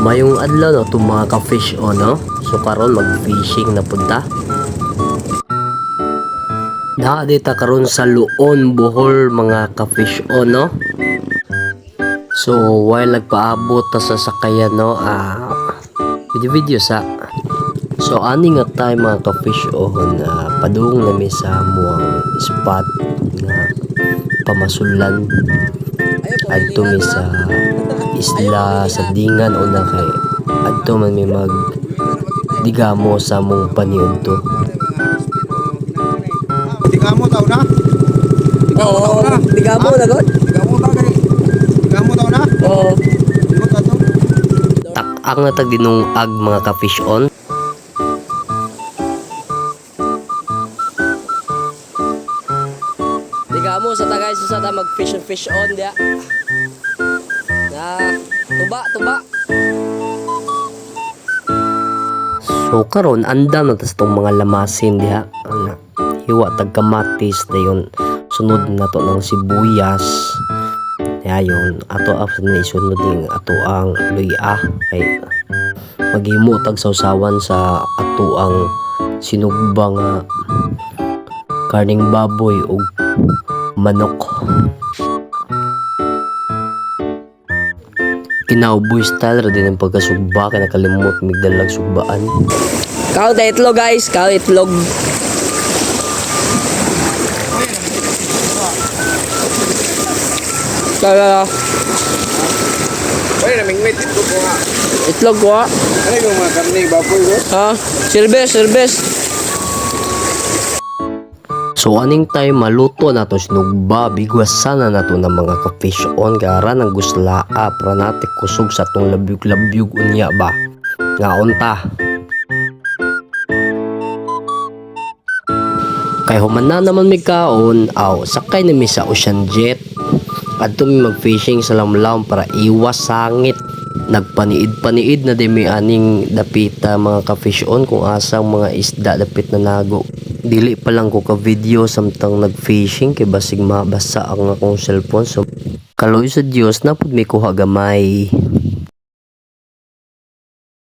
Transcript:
Mayong adlaw no itong mga ka-fish on no. So karon mag-fishing na punta. Dita karon sa Luon, Bohol mga ka-fish on no. So while nagpaabot ta sa sakayan no, video sa so ani nga tayo mga ka-fish on padung nami sa muang spot nga pamasulan adto mi sa isla sa Dingan una kay adto man mi mag digamo sa mong paniudto. Digamo tao na? Oo, digamo na god. Digamo tao na. Digamo tao na? Oo. Tak-ang na tag dinungag mga ka-fish on. Digamo sa tagay sa ta mag fish on dia. Tuba. So karon andam na tas tong mga lamasin diha. Hiwa tag kamatis dayon sunod na to ng sibuyas. Ayon ato after na isunod ding ato ang luya kay maghimo tag sawsawan sa ato ang sinugba nga karning baboy ug manok. Kinauboy style ra din ang pagkasugba kay nakalimot migdalag sugbaan. Kao da itlog guys, kao itlog. Kala Ay, naming may tito ko nga. itlog ko. Ano yung mga karne baboy ko? Ha? Sirbes. So aning time maluto na to sinugba bigwasan na to ng mga ka-fish on gara ng guslaa para natin kusog sa tong labyug unya ba nga unta. Kay human na naman may kaon sakay na mi sa ocean jet adto mi mag-fishing sa lamlam para iwas sangit. Nagpaniid na di mi aning dapita mga ka-fish on kung asang mga isda dapit na nago. Dili pa lang ko ka video samtang nag-fishing kay basig mabasa ang akong cellphone. So kaloy sa Dios na pud mi kuha gamay.